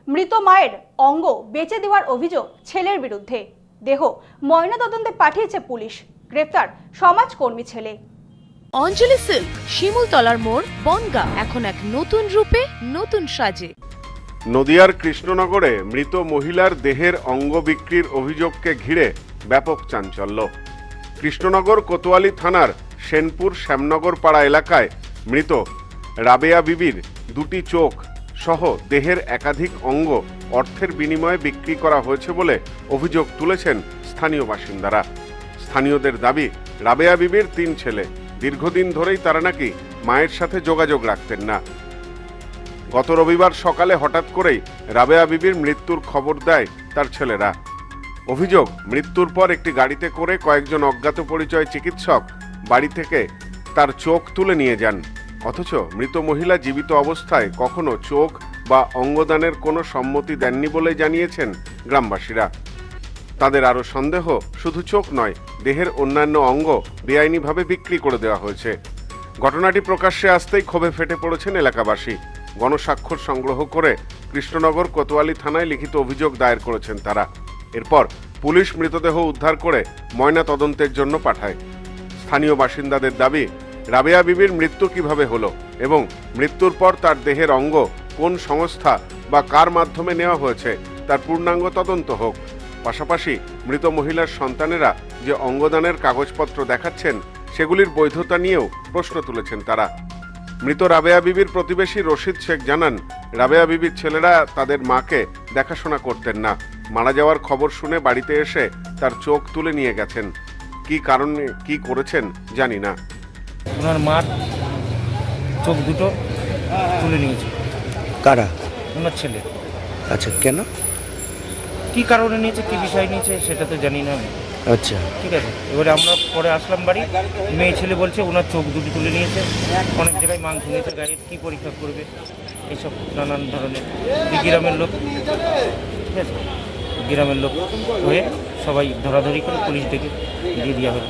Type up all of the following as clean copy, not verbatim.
মৃত মায়ের অঙ্গ বেচে দেওয়ার অভিযোগ ছেলের বিরুদ্ধে। দেহ ময়নাতদন্তে পাঠিয়েছে পুলিশ। গ্রেফতার সমাজকর্মী ছেলে। অঞ্জলি সিল্ক, শিমুলতলার মোড়, বনগাঁ, এখন এক নতুন রূপে, নতুন সাজে। নদিয়ার কৃষ্ণনগরে মৃত মহিলার দেহের অঙ্গ বিক্রির অভিযোগকে ঘিরে ব্যাপক চাঞ্চল্য। কৃষ্ণনগর কোতোয়ালি থানার সেনপুর শ্যামনগর পাড়া এলাকায় মৃত রাবেয়া বিবির দুটি চোখ সহ দেহের একাধিক অঙ্গ অর্থের বিনিময়ে বিক্রি করা হয়েছে বলে অভিযোগ তুলেছেন স্থানীয় বাসিন্দারা। স্থানীয়দের দাবি, রাবেয়া বিবির 3 ছেলে। দীর্ঘদিন ধরেই তারা নাকি মায়ের সাথে যোগাযোগ রাখতেন না। গত রবিবার সকালে হঠাৎ করেই রাবেয়া বিবির মৃত্যুর খবর দেয় তার ছেলেরা। অভিযোগ, মৃত্যুর পর একটি গাড়িতে করে কয়েকজন অজ্ঞাত পরিচয় চিকিৎসক বাড়ি থেকে তার চোখ তুলে নিয়ে যান। অথচ মৃত মহিলা জীবিত অবস্থায় কখনো চোখ বা অঙ্গদানের কোনো সম্মতি দেননি বলে জানিয়েছেন গ্রামবাসীরা। তাদের আরও সন্দেহ, শুধু চোখ নয়, দেহের অন্যান্য অঙ্গ বেআইনিভাবে বিক্রি করে দেওয়া হয়েছে। ঘটনাটি প্রকাশ্যে আসতেই ক্ষোভে ফেটে পড়েছেন এলাকাবাসী। গণস্বাক্ষর সংগ্রহ করে কৃষ্ণনগর কোতোয়ালি থানায় লিখিত অভিযোগ দায়ের করেছেন তারা। এরপর পুলিশ মৃতদেহ উদ্ধার করে ময়না তদন্তের জন্য পাঠায়। স্থানীয় বাসিন্দাদের দাবি, রাবেয়া বিবির মৃত্যু কিভাবে হলো এবং মৃত্যুর পর তার দেহের অঙ্গ কোন সংস্থা বা কার মাধ্যমে নেওয়া হয়েছে তার পূর্ণাঙ্গ তদন্ত হোক। পাশাপাশি মৃত মহিলার সন্তানেরা যে অঙ্গদানের কাগজপত্র দেখাচ্ছেন সেগুলির বৈধতা নিয়েও প্রশ্ন তুলেছেন তারা। মৃত রাবেয়া বিবির প্রতিবেশী রশিদ শেখ জানান, রাবেয়া বিবির ছেলেরা তাদের মাকে দেখাশোনা করতেন না। মারা যাওয়ার খবর শুনে বাড়িতে এসে তার চোখ তুলে নিয়ে গেছেন। কি কারণে কি করেছেন জানি না। ওনার মার চোখ দুটো তুলে নিয়েছে। কারা? ওনার ছেলে। আচ্ছা, কেন? কি কারণে নিয়েছে, কি বিষয় নিয়েছে সেটা তো জানি না আমি। আচ্ছা, ঠিক আছে, এবারে আমরা পরে আসলাম বাড়ি, মেয়ে ছেলে বলছে ওনার চোখ দুটো তুলে নিয়েছে, অনেক জায়গায় মাংস নিয়েছে, গাড়ির কী পরীক্ষা করবে, এইসব নানান ধরনের। গ্রামের লোক, ঠিক আছে, গ্রামের লোক হয়ে সবাই ধরাধরি করে পুলিশ ডেকে দিয়ে দেওয়া হলো।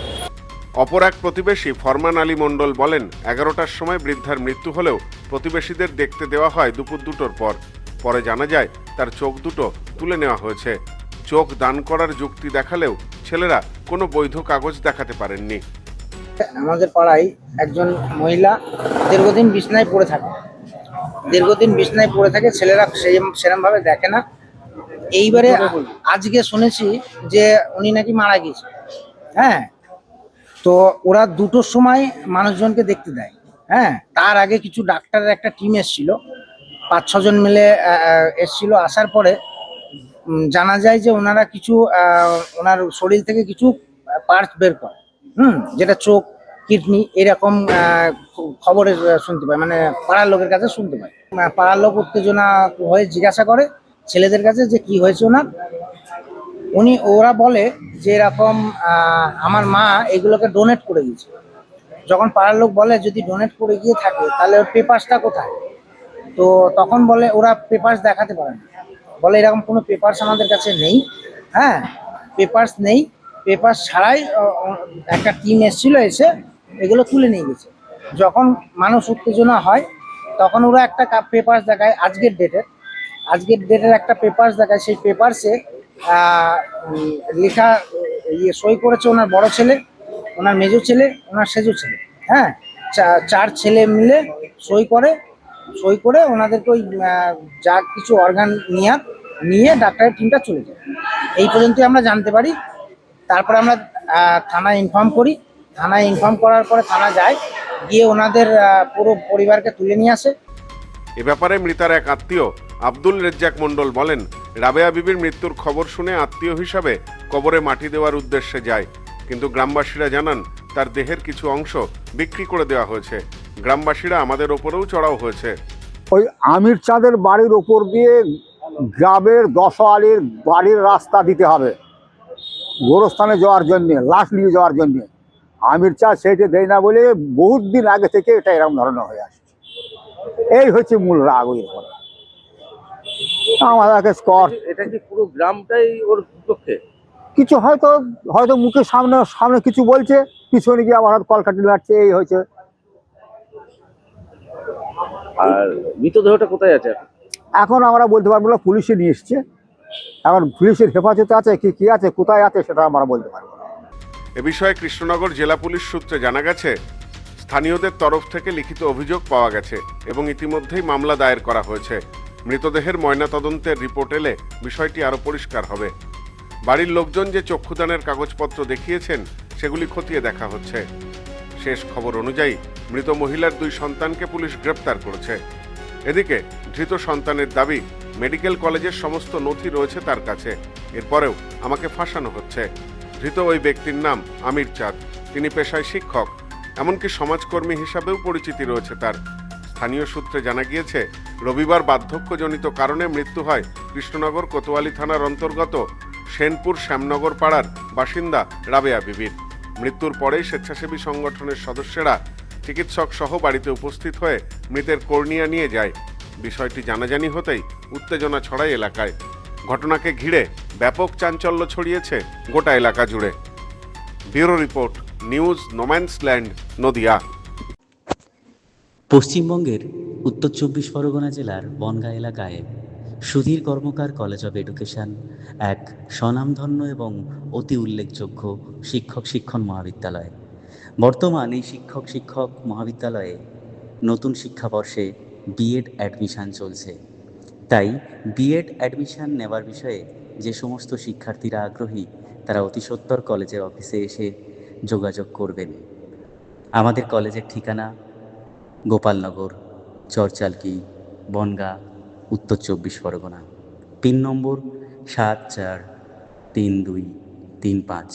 অপর এক প্রতিবেশী ফরমান আলী মণ্ডল বলেন, 11টার সময় বৃদ্ধার মৃত্যু হলেও প্রতিবেশীদের দেখতে দেওয়া হয় দুপুর 2টোর পর। পরে জানা যায় তার চোখ দুটো তুলে নেওয়া হয়েছে। চোখ দান করার যুক্তি দেখালেও ছেলেরা কোনো বৈধ কাগজ দেখাতে পারেননি। আমাদের পাড়ায় একজন মহিলা দীর্ঘদিন বিছনায় পড়ে থাকে, ছেলেরা সেরকমভাবে দেখে না। এইবারে আজকে শুনেছি যে উনি নাকি মারা গেছে। হ্যাঁ, তো ওরা 2টোর সময় মানুষজনকে দেখতে দেয়। হ্যাঁ, তার আগে কিছু ডাক্তারের একটা টিম এসেছিল, 5-6 জন মিলে এসেছিল। আসার পরে জানা যায় যে ওনারা কিছু ওনার শরীর থেকে কিছু পার্টস বের করে, যেটা চোখ, কিডনি, এরকম খবরে শুনতে পায়, মানে পাড়ার লোকের কাছে শুনতে পায়। পাড়ার লোক উত্তেজনা হয়ে জিজ্ঞাসা করে ছেলেদের কাছে যে কি হয়েছে ওনার। ওরা বলে যে এরকম আমার মা এগুলোকে ডোনেট করে গিয়েছে। যখন পাড়ার লোক বলে যদি ডোনেট করে গিয়ে থাকে তাহলে ওর পেপারসটা কোথায়, তো তখন বলে ওরা পেপারস দেখাতে পারে না, বলে এরকম কোনো পেপারস আমাদের কাছে নেই। হ্যাঁ, পেপারস নেই, পেপারস ছাড়াই একটা টিম এসেছিল, এসে এগুলো তুলে নিয়ে গেছে। যখন মানুষ উত্তেজনা হয় তখন ওরা একটা পেপারস দেখায়, আজকের ডেটের একটা পেপারস দেখায়। সেই পেপারসে লেখা সই করেছে ওনার বড় ছেলে, ওনার মেজো ছেলে, ওনার সেজো ছেলে। হ্যাঁ, 4 ছেলে মিলে সই করে ওনাদেরকে ওই যা কিছু অর্গান নিয়ে ডাক্তারের টিমটা চলে যায়। এই পর্যন্তই আমরা জানতে পারি। তারপরে আমরা থানায় ইনফর্ম করি। থানায় ইনফর্ম করার পরে থানা যায়, গিয়ে ওনাদের পুরো পরিবারকে তুলে নিয়ে আসে। এ ব্যাপারে মৃতার এক আত্মীয় আব্দুল রেজ্জাক মণ্ডল বলেন, রাবেয়া বিবির মৃত্যুর খবর শুনে আত্মীয় হিসাবে কবরে মাটি দেওয়ার উদ্দেশ্যে যায়, কিন্তু গ্রামবাসীরা জানান তার দেহের কিছু অংশ বিক্রি করে দেওয়া হয়েছে। গ্রামবাসীরা আমাদের ওপরেও চড়াও হয়েছে। ওই আমির চাঁদের বাড়ির ওপর দিয়ে গ্রামের 10 আলির বাড়ির রাস্তা দিতে হবে গোরস্থানে যাওয়ার জন্য, লাশ নিয়ে যাওয়ার জন্য। আমির চাঁদ সেইটা দেয় না বলে বহুত দিন আগে থেকে এটা এরকম ধরনের হয়ে আসছে। এই হচ্ছে মূল রাগ ওই উপরে। আমাদেরকে এটা কি পুরো গ্রামটাই ওর পক্ষে? কিছু হয়তো মুখের সামনে কিছু বলছে, পিছনে গিয়ে আবার কলকাটি লাগছে, এই হয়েছে। আর মৃতদেহটা কোথায় আছে? এখন আমরা বলতে পারবো না, পুলিশে নিয়ে এসছে, এখন পুলিশের হেফাজতে আছে কি আছে, কোথায় আছে সেটা আমরা বলতে পারবো না। এ বিষয়ে কৃষ্ণনগর জেলা পুলিশ সূত্রে জানা গেছে, স্থানীয়দের তরফ থেকে লিখিত অভিযোগ পাওয়া গেছে এবং ইতিমধ্যেই মামলা দায়ের করা হয়েছে। মৃতদেহের ময়নাতদন্তের রিপোর্ট এলে বিষয়টি আরও পরিষ্কার হবে। বাড়ির লোকজন যে চক্ষুদানের কাগজপত্র দেখিয়েছেন সেগুলি খতিয়ে দেখা হচ্ছে। শেষ খবর অনুযায়ী মৃত মহিলার 2 সন্তানকে পুলিশ গ্রেপ্তার করেছে। এদিকে ধৃত সন্তানের দাবি, মেডিকেল কলেজের সমস্ত নথি রয়েছে তার কাছে, এরপরেও আমাকে ফাঁসানো হচ্ছে। ধৃত ওই ব্যক্তির নাম আমির চাঁদ। তিনি পেশায় শিক্ষক, এমনকি সমাজকর্মী হিসাবেও পরিচিতি রয়েছে তার। স্থানীয় সূত্রে জানা গিয়েছে, রবিবার বার্ধক্যজনিত কারণে মৃত্যু হয় কৃষ্ণনগর কোতোয়ালি থানার অন্তর্গত সেনপুর শ্যামনগর পাড়ার বাসিন্দা রাবেয়া বিবির। মৃত্যুর পরেই স্বেচ্ছাসেবী সংগঠনের সদস্যরা চিকিৎসক সহ বাড়িতে উপস্থিত হয়ে মৃতের কর্নিয়া নিয়ে যায়। বিষয়টি জানাজানি হতেই উত্তেজনা ছড়ায় এলাকায়। ঘটনাকে ঘিরে ব্যাপক চাঞ্চল্য ছড়িয়েছে গোটা এলাকা জুড়ে। Bureau report, news no man's land, Nadia. পশ্চিমবঙ্গের উত্তর 24 পরগনা জেলার বনগাঁ এলাকায় সুধীর কর্মকার কলেজ অব এডুকেশন এক স্বনামধন্য এবং অতি উল্লেখযোগ্য শিক্ষণ মহাবিদ্যালয়। বর্তমান এই শিক্ষক মহাবিদ্যালয়ে নতুন শিক্ষাবর্ষে বিএড অ্যাডমিশন চলছে। তাই বিএড অ্যাডমিশন নেওয়ার বিষয়ে যে সমস্ত শিক্ষার্থীরা আগ্রহী তারা অতি সত্বর কলেজের অফিসে এসে যোগাযোগ করবেন। আমাদের কলেজের ঠিকানা গোপালনগর, চরচালকি, বনগাঁ, উত্তর 24 পরগনা। পিন নম্বর 743235।